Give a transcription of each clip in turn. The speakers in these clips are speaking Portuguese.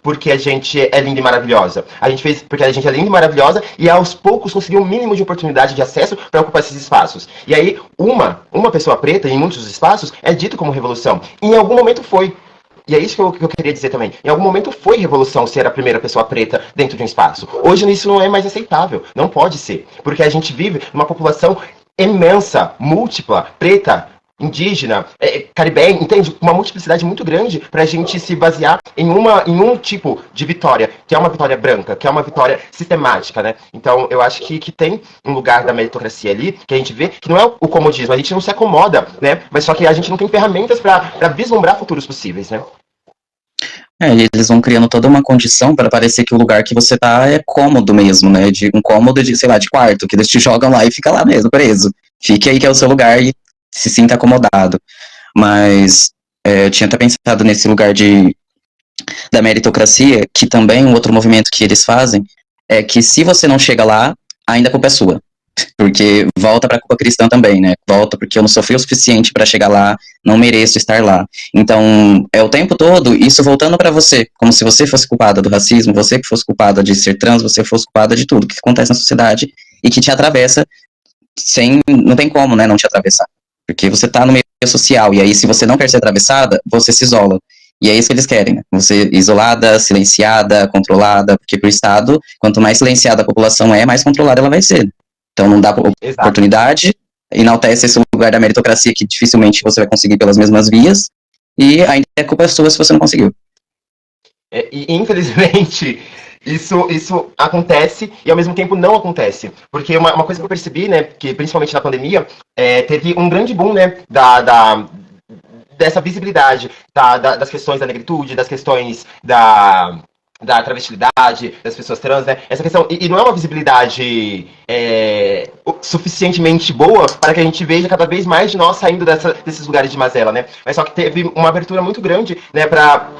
porque a gente é linda e maravilhosa. A gente fez porque a gente é linda e maravilhosa e aos poucos conseguiu um mínimo de oportunidade de acesso para ocupar esses espaços. E aí, uma pessoa preta em muitos espaços é dito como revolução. E em algum momento foi. E é isso que eu queria dizer também. Em algum momento foi revolução ser a primeira pessoa preta dentro de um espaço. Hoje isso não é mais aceitável. Não pode ser. Porque a gente vive numa população imensa, múltipla, preta, indígena, caribenha, entende? Uma multiplicidade muito grande para a gente se basear em um tipo de vitória, que é uma vitória branca, que é uma vitória sistemática, né? Então, eu acho que tem um lugar da meritocracia ali, que a gente vê que não é o comodismo, a gente não se acomoda, né? Mas só que a gente não tem ferramentas para vislumbrar futuros possíveis, né? Eles vão criando toda uma condição para parecer que o lugar que você tá é cômodo mesmo, né? De um cômodo de, sei lá, de quarto, que eles te jogam lá e fica lá mesmo, preso. Fique aí que é o seu lugar e se sinta acomodado. Mas eu tinha até pensado nesse lugar da meritocracia, que também um outro movimento que eles fazem é que se você não chega lá, ainda a culpa é sua. Porque volta para a culpa cristã também, né? Volta porque eu não sofri o suficiente para chegar lá, não mereço estar lá. Então, é o tempo todo isso voltando para você, como se você fosse culpada do racismo, você que fosse culpada de ser trans, você fosse culpada de tudo que acontece na sociedade e que te atravessa não tem como, né, não te atravessar. Porque você tá no meio social e aí se você não quer ser atravessada, você se isola. E é isso que eles querem, né? Você isolada, silenciada, controlada, porque pro Estado, quanto mais silenciada a população é, mais controlada ela vai ser. Então não dá Exato. oportunidade, enaltece esse lugar da meritocracia que dificilmente você vai conseguir pelas mesmas vias, e ainda é culpa sua se você não conseguiu. E infelizmente, isso acontece e ao mesmo tempo não acontece. Porque uma coisa que eu percebi, né, que principalmente na pandemia, teve um grande boom, né, dessa visibilidade das questões da negritude, das questões da travestilidade, das pessoas trans, né? Essa questão, e não é uma visibilidade suficientemente boa para que a gente veja cada vez mais de nós saindo desses lugares de mazela, né? Mas só que teve uma abertura muito grande, né,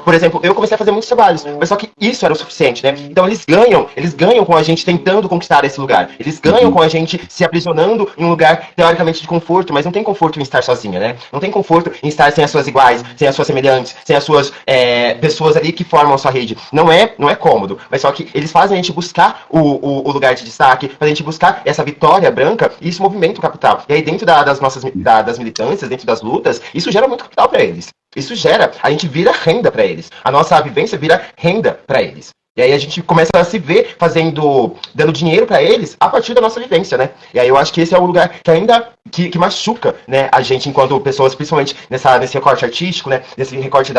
por exemplo, eu comecei a fazer muitos trabalhos, mas só que isso era o suficiente, né? Então eles ganham com a gente tentando conquistar esse lugar. Eles ganham com a gente se aprisionando em um lugar teoricamente de conforto, mas não tem conforto em estar sozinha, né? Não tem conforto em estar sem as suas iguais, sem as suas semelhantes, sem as suas pessoas ali que formam a sua rede. Não é cômodo, mas só que eles fazem a gente buscar o lugar de destaque, fazem a gente buscar essa vitória branca e isso movimenta o capital. E aí dentro das militâncias, dentro das lutas, isso gera muito capital para eles. Isso gera, a gente vira renda para eles. A nossa vivência vira renda para eles. E aí a gente começa a se ver dando dinheiro para eles a partir da nossa vivência, né? E aí eu acho que esse é o lugar que ainda que machuca, né, a gente enquanto pessoas, principalmente nesse recorte artístico, né, nesse recorte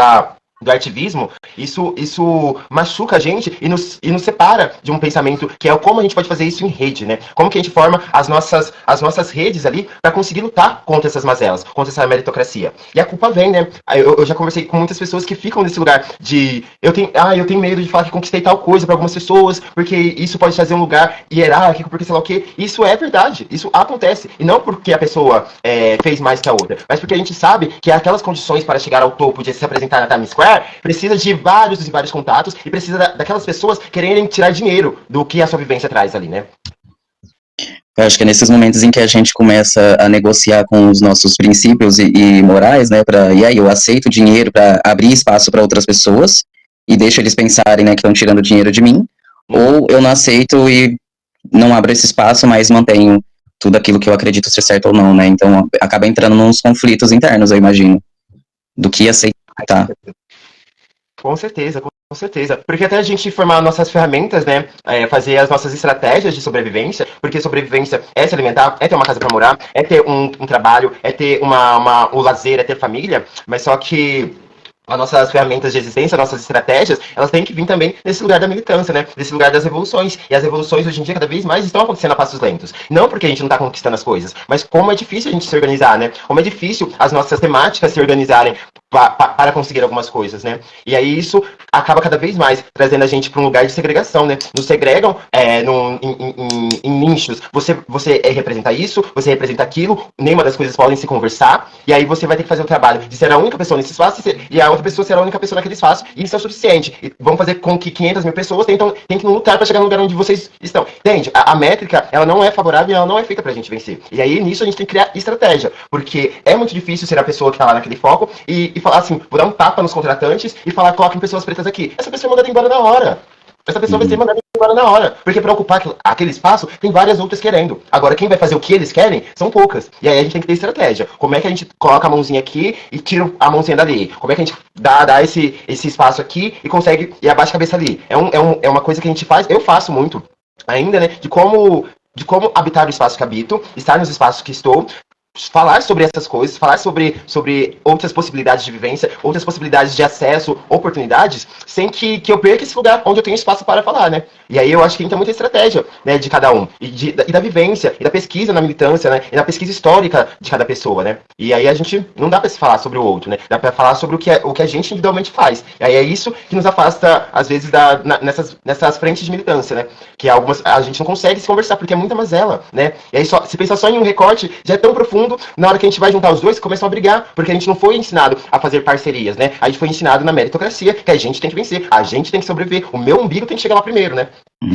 do ativismo, isso machuca a gente e nos separa de um pensamento que é como a gente pode fazer isso em rede, né? Como que a gente forma as nossas redes ali para conseguir lutar contra essas mazelas, contra essa meritocracia. E a culpa vem, né? Eu já conversei com muitas pessoas que ficam nesse lugar de eu tenho medo de falar que conquistei tal coisa para algumas pessoas, porque isso pode trazer um lugar hierárquico, porque sei lá o quê. Isso é verdade, isso acontece. E não porque a pessoa fez mais que a outra, mas porque a gente sabe que aquelas condições para chegar ao topo de se apresentar na Times Square precisa de vários e vários contatos e precisa daquelas pessoas quererem tirar dinheiro do que a sua vivência traz ali, né? Eu acho que é nesses momentos em que a gente começa a negociar com os nossos princípios e morais, né, e aí eu aceito dinheiro para abrir espaço para outras pessoas e deixo eles pensarem, né, que estão tirando dinheiro de mim, ou eu não aceito e não abro esse espaço, mas mantenho tudo aquilo que eu acredito ser certo ou não, né, então acaba entrando nos conflitos internos, eu imagino, do que aceitar. Com certeza, com certeza. Porque até a gente formar nossas ferramentas, né? Fazer as nossas estratégias de sobrevivência, porque sobrevivência é se alimentar, é ter uma casa para morar, é ter um trabalho, é ter o lazer, é ter família, mas só que as nossas ferramentas de existência, as nossas estratégias, elas têm que vir também nesse lugar da militância, né? Nesse lugar das revoluções. E as revoluções hoje em dia cada vez mais estão acontecendo a passos lentos. Não porque a gente não está conquistando as coisas, mas como é difícil a gente se organizar, né? Como é difícil as nossas temáticas se organizarem para conseguir algumas coisas, né? E aí isso acaba cada vez mais trazendo a gente para um lugar de segregação, né? Nos segregam em nichos. Você representa isso, você representa aquilo, nenhuma das coisas podem se conversar, e aí você vai ter que fazer o trabalho de ser a única pessoa nesse espaço e a outra pessoa será a única pessoa naquele espaço, e isso é o suficiente. E vamos fazer com que 500 mil pessoas tentam lutar para chegar no lugar onde vocês estão. Entende? A métrica, ela não é favorável e ela não é feita pra gente vencer. E aí, nisso, a gente tem que criar estratégia, porque é muito difícil ser a pessoa que tá lá naquele foco e falar assim, vou dar um tapa nos contratantes e falar, coloquem pessoas pretas aqui. Essa pessoa é mandada embora na hora. Essa pessoa vai ser mandada embora na hora. Porque para ocupar aquele espaço, tem várias outras querendo. Agora, quem vai fazer o que eles querem, são poucas. E aí a gente tem que ter estratégia. Como é que a gente coloca a mãozinha aqui e tira a mãozinha dali? Como é que a gente dá esse espaço aqui e consegue e abaixa a cabeça ali? É uma coisa que a gente faz, eu faço muito ainda, né? De como habitar o espaço que habito, estar nos espaços que estou, falar sobre essas coisas, falar sobre outras possibilidades de vivência, outras possibilidades de acesso, oportunidades, sem que eu perca esse lugar onde eu tenho espaço para falar, né? E aí eu acho que entra muita estratégia, né, de cada um, e da vivência, e da pesquisa na militância, né, e da pesquisa histórica de cada pessoa, né? E aí a gente, não dá para se falar sobre o outro, né? Dá para falar sobre o que a gente individualmente faz. E aí é isso que nos afasta, às vezes, nessas frentes de militância, né? Que algumas a gente não consegue se conversar, porque é muita mazela, né? E aí se pensar só em um recorte, já é tão profundo. Na hora que a gente vai juntar os dois, começam a brigar, porque a gente não foi ensinado a fazer parcerias, né? A gente foi ensinado na meritocracia, que a gente tem que vencer, a gente tem que sobreviver, o meu umbigo tem que chegar lá primeiro, né?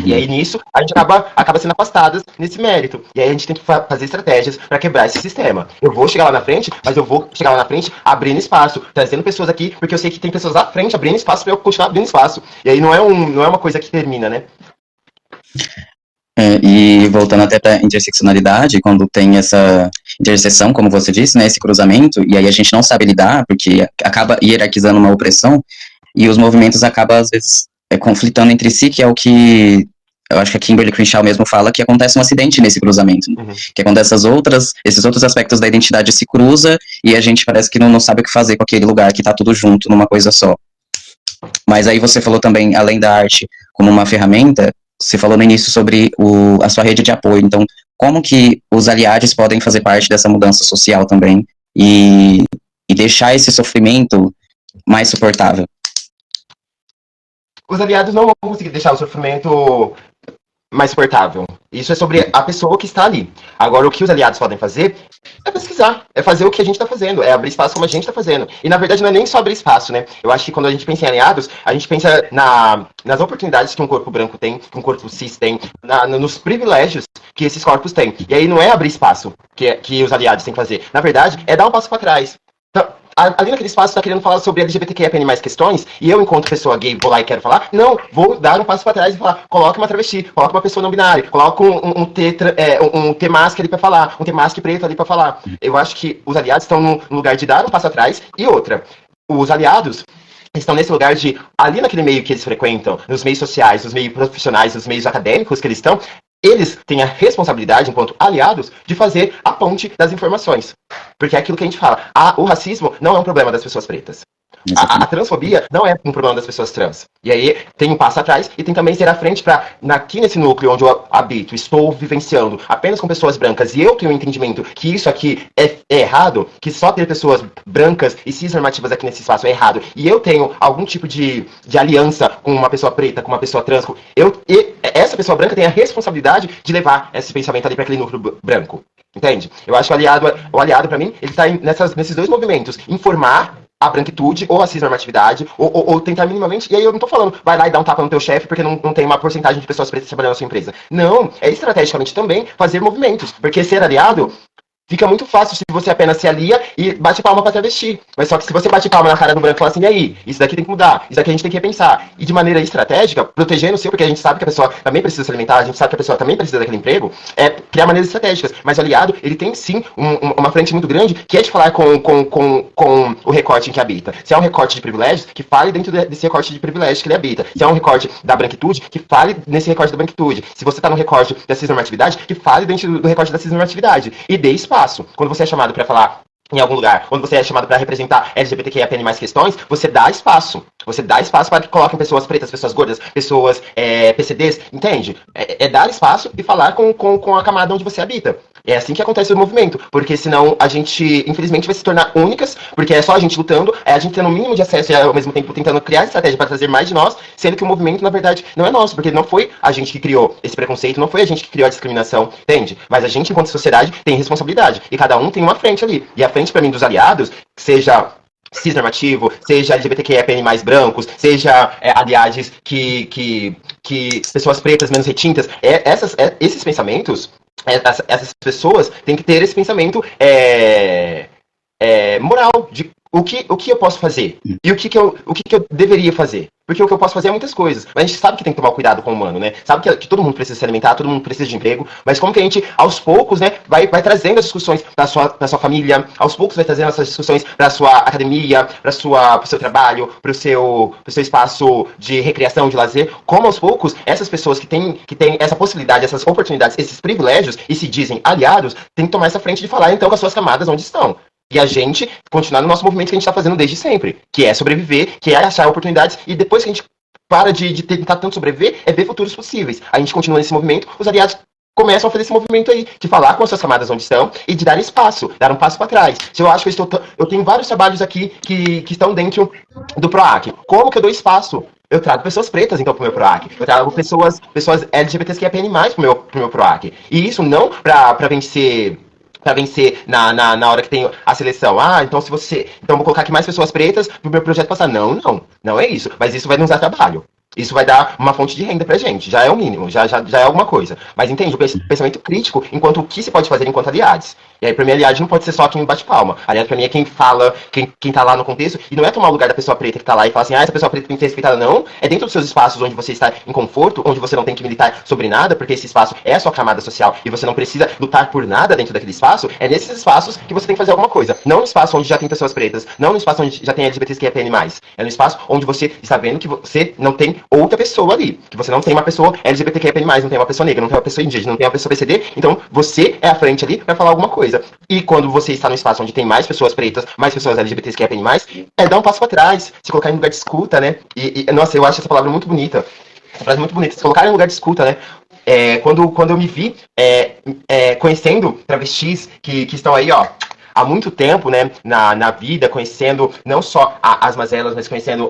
E aí nisso, a gente acaba sendo afastadas nesse mérito. E aí a gente tem que fazer estratégias para quebrar esse sistema. Eu vou chegar lá na frente, mas eu vou chegar lá na frente abrindo espaço, trazendo pessoas aqui, porque eu sei que tem pessoas lá à frente abrindo espaço para eu continuar abrindo espaço. E aí não é uma coisa que termina, né? E voltando até para interseccionalidade, quando tem essa interseção, como você disse, né, esse cruzamento, e aí a gente não sabe lidar, porque acaba hierarquizando uma opressão, e os movimentos acabam, às vezes, conflitando entre si, que é o que eu acho que a Kimberly Crenshaw mesmo fala, que acontece um acidente nesse cruzamento, né? Que acontece esses outros aspectos da identidade se cruza, e a gente parece que não sabe o que fazer com aquele lugar que tá tudo junto numa coisa só. Mas aí você falou também, além da arte como uma ferramenta, você falou no início sobre a sua rede de apoio. Então, como que os aliados podem fazer parte dessa mudança social também e deixar esse sofrimento mais suportável? Os aliados não vão conseguir deixar o sofrimento mais suportável. Isso é sobre a pessoa que está ali. Agora, o que os aliados podem fazer é pesquisar, é fazer o que a gente está fazendo, é abrir espaço como a gente está fazendo. E, na verdade, não é nem só abrir espaço, né? Eu acho que quando a gente pensa em aliados, a gente pensa nas oportunidades que um corpo branco tem, que um corpo cis tem, nos privilégios que esses corpos têm. E aí não é abrir espaço que os aliados têm que fazer. Na verdade, é dar um passo para trás. Então, ali naquele espaço está querendo falar sobre LGBTQIA+ mais questões, e eu, enquanto pessoa gay, vou lá e quero falar, não, vou dar um passo para trás e falar, coloque uma travesti, coloque uma pessoa não binária, coloque um T mask ali para falar, um T mask preto ali para falar. Eu acho que os aliados estão no lugar de dar um passo atrás, e outra, os aliados estão nesse lugar de, ali naquele meio que eles frequentam, nos meios sociais, nos meios profissionais, nos meios acadêmicos que eles estão, eles têm a responsabilidade, enquanto aliados, de fazer a ponte das informações. Porque é aquilo que a gente fala. O racismo não é um problema das pessoas pretas. A transfobia não é um problema das pessoas trans. E aí tem um passo atrás e tem também ser à frente para, aqui nesse núcleo onde eu habito, estou vivenciando apenas com pessoas brancas e eu tenho um entendimento que isso aqui é errado, que só ter pessoas brancas e cisnormativas aqui nesse espaço é errado, e eu tenho algum tipo de aliança com uma pessoa preta, com uma pessoa trans, essa pessoa branca tem a responsabilidade de levar esse pensamento ali para aquele núcleo branco. Entende? Eu acho que o aliado para mim, ele tá nesses dois movimentos. Informar a branquitude ou a cisnormatividade, ou tentar minimamente, e aí eu não tô falando, vai lá e dá um tapa no teu chefe porque não tem uma porcentagem de pessoas pretas trabalhando na sua empresa. Não, é estrategicamente também fazer movimentos, porque ser aliado fica muito fácil se você apenas se alia e bate palma pra travesti. Mas só que se você bate palma na cara do branco e fala assim, e aí, isso daqui tem que mudar, isso daqui a gente tem que repensar. E de maneira estratégica, protegendo o seu, porque a gente sabe que a pessoa também precisa se alimentar, a gente sabe que a pessoa também precisa daquele emprego, é criar maneiras estratégicas. Mas o aliado, ele tem sim uma frente muito grande, que é de falar com o recorte em que habita. Se é um recorte de privilégios, que fale dentro desse recorte de privilégios que ele habita. Se é um recorte da branquitude, que fale nesse recorte da branquitude. Se você tá no recorte da cisnormatividade, que fale dentro do recorte da cisnormatividade. E dê espaço. Quando você é chamado para falar em algum lugar, quando você é chamado para representar LGBTQIA+ mais questões, você dá espaço. Você dá espaço para que coloquem pessoas pretas, pessoas gordas, pessoas PCDs, entende? É dar espaço e falar com a camada onde você habita. É assim que acontece o movimento, porque senão a gente, infelizmente, vai se tornar únicas, porque é só a gente lutando, é a gente tendo o mínimo de acesso e ao mesmo tempo tentando criar estratégia para trazer mais de nós, sendo que o movimento, na verdade, não é nosso, porque não foi a gente que criou esse preconceito, não foi a gente que criou a discriminação, entende? Mas a gente, enquanto sociedade, tem responsabilidade, e cada um tem uma frente ali. E a frente, para mim, dos aliados, seja cisnormativo, seja LGBTQIA+ mais brancos, seja aliados que pessoas pretas menos retintas, esses pensamentos, essas pessoas têm que ter esse pensamento moral, de o que eu posso fazer? E o que eu deveria fazer? Porque o que eu posso fazer é muitas coisas. Mas a gente sabe que tem que tomar cuidado com o humano, né? Sabe que todo mundo precisa se alimentar, todo mundo precisa de emprego. Mas como que a gente, aos poucos, né, vai trazendo as discussões pra sua família, aos poucos vai trazendo essas discussões pra sua academia, pro seu trabalho, pro seu espaço de recreação, de lazer. Como aos poucos, essas pessoas que têm essa possibilidade, essas oportunidades, esses privilégios e se dizem aliados, têm que tomar essa frente de falar, então, com as suas camadas onde estão. E a gente continuar no nosso movimento que a gente está fazendo desde sempre, que é sobreviver, que é achar oportunidades, e depois que a gente para de tentar tanto sobreviver, é ver futuros possíveis. A gente continua nesse movimento, os aliados começam a fazer esse movimento aí, de falar com as suas camadas onde estão e de dar espaço, dar um passo para trás. Se eu acho que eu tenho vários trabalhos aqui que estão dentro do PROAC. Como que eu dou espaço? Eu trago pessoas pretas, então, pro meu PROAC. Eu trago pessoas LGBTQIA+, pro meu PROAC. E isso não para vencer na hora que tem a seleção. Ah, então se você. Então vou colocar aqui mais pessoas pretas pro meu projeto passar. Não é isso. Mas isso vai nos dar trabalho. Isso vai dar uma fonte de renda pra gente. Já é o mínimo, já é alguma coisa. Mas entende, o pensamento crítico enquanto o que se pode fazer enquanto aliados. E aí, pra mim, aliado não pode ser só quem bate palma. Aliado, pra mim, é quem fala, quem tá lá no contexto. E não é tomar o lugar da pessoa preta que tá lá e falar assim, ah, essa pessoa preta tem que ser respeitada. Não. É dentro dos seus espaços onde você está em conforto, onde você não tem que militar sobre nada, porque esse espaço é a sua camada social e você não precisa lutar por nada dentro daquele espaço. É nesses espaços que você tem que fazer alguma coisa. Não no espaço onde já tem pessoas pretas. Não no espaço onde já tem LGBTQIA+. É no espaço onde você está vendo que você não tem outra pessoa ali. Que você não tem uma pessoa LGBTQIA+, não tem uma pessoa negra, não tem uma pessoa indígena, não tem uma pessoa PCD. Então, você é à frente ali para falar alguma coisa. E quando você está no espaço onde tem mais pessoas pretas, mais pessoas LGBTQIA+, é dar um passo para trás, se colocar em lugar de escuta, né? Nossa, eu acho essa palavra muito bonita. Essa frase muito bonita, se colocar em lugar de escuta, né? Quando eu me vi conhecendo travestis que estão aí, ó, há muito tempo, né, na vida, conhecendo não só as mazelas, mas conhecendo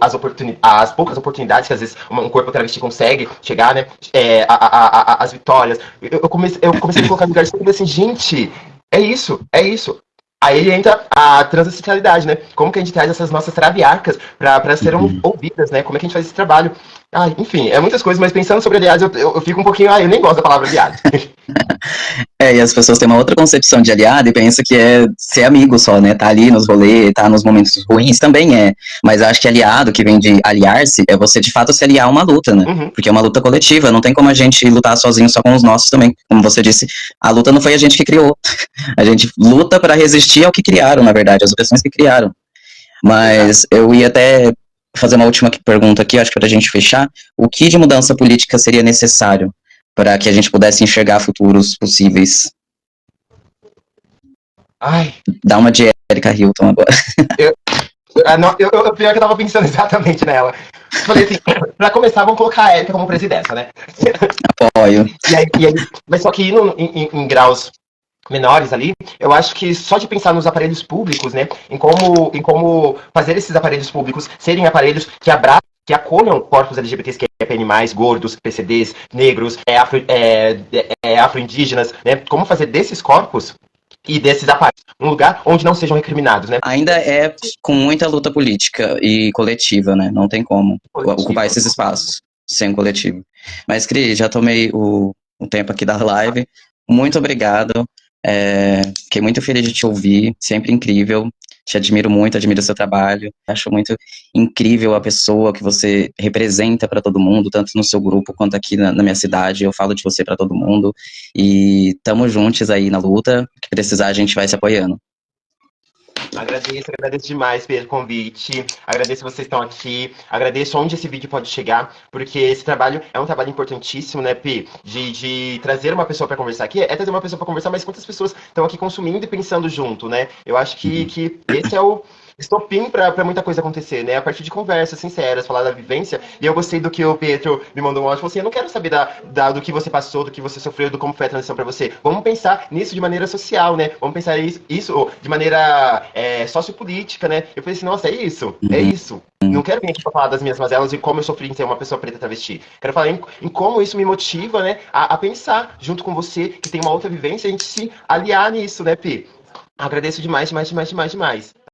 as poucas oportunidades que às vezes um corpo travesti consegue chegar, né, as vitórias. Eu comecei a colocar no lugar de escuta e assim, gente, é isso, é isso. Aí entra a transessencialidade, né? Como que a gente traz essas nossas traviarcas para serem ouvidas, né? Como é que a gente faz esse trabalho? Ah, enfim, é muitas coisas, mas pensando sobre aliados, eu fico um pouquinho... Ah, eu nem gosto da palavra aliado. E as pessoas têm uma outra concepção de aliado e pensam que é ser amigo só, né? Tá ali nos rolês, tá nos momentos ruins, também é. Mas eu acho que aliado, que vem de aliar-se, é você de fato se aliar a uma luta, né? Uhum. Porque é uma luta coletiva, não tem como a gente lutar sozinho só com os nossos também. Como você disse, a luta não foi a gente que criou. A gente luta para resistir ao que criaram, na verdade, as opressões que criaram. Mas eu ia até fazer uma última pergunta aqui, acho que pra gente fechar. O que de mudança política seria necessário para que a gente pudesse enxergar futuros possíveis? Ai, Dá uma de Erika Hilton agora. pior que eu tava pensando exatamente nela. Falei assim, pra começar, vamos colocar a Erika como presidenta, né? Apoio. Mas só que indo em graus menores ali, eu acho que só de pensar nos aparelhos públicos, né, em como fazer esses aparelhos públicos serem aparelhos que abraçam, que acolham corpos LGBTs, que é animais, gordos, PCDs, negros, afro-indígenas, né, como fazer desses corpos e desses aparelhos um lugar onde não sejam recriminados, né. Ainda é com muita luta política e coletiva, né, não tem como ocupar esses espaços sem um coletivo. Mas, Cris, já tomei o tempo aqui da live, muito obrigado. Fiquei muito feliz de te ouvir, sempre incrível, te admiro muito, admiro o seu trabalho, acho muito incrível a pessoa que você representa para todo mundo, tanto no seu grupo quanto aqui na minha cidade, eu falo de você para todo mundo, e tamo juntos aí na luta, que precisar a gente vai se apoiando. Agradeço demais pelo convite, agradeço vocês estão aqui, agradeço onde esse vídeo pode chegar, porque esse trabalho é um trabalho importantíssimo, né, Pi, de trazer uma pessoa para conversar aqui, é trazer uma pessoa para conversar, mas quantas pessoas estão aqui consumindo e pensando junto, né, eu acho que esse é o estopim para muita coisa acontecer, né, a partir de conversas sinceras, falar da vivência, e eu gostei do que o Pietro me mandou um áudio, falou assim, eu não quero saber do que você passou, do que você sofreu, do como foi a transição para você, vamos pensar nisso de maneira social, né, vamos pensar isso de maneira sociopolítica, né, eu falei assim, nossa, é isso, não quero vir aqui para falar das minhas mazelas e como eu sofri em ser uma pessoa preta travesti, quero falar em como isso me motiva, né, a pensar junto com você, que tem uma outra vivência, a gente se aliar nisso, né, Pi, agradeço demais.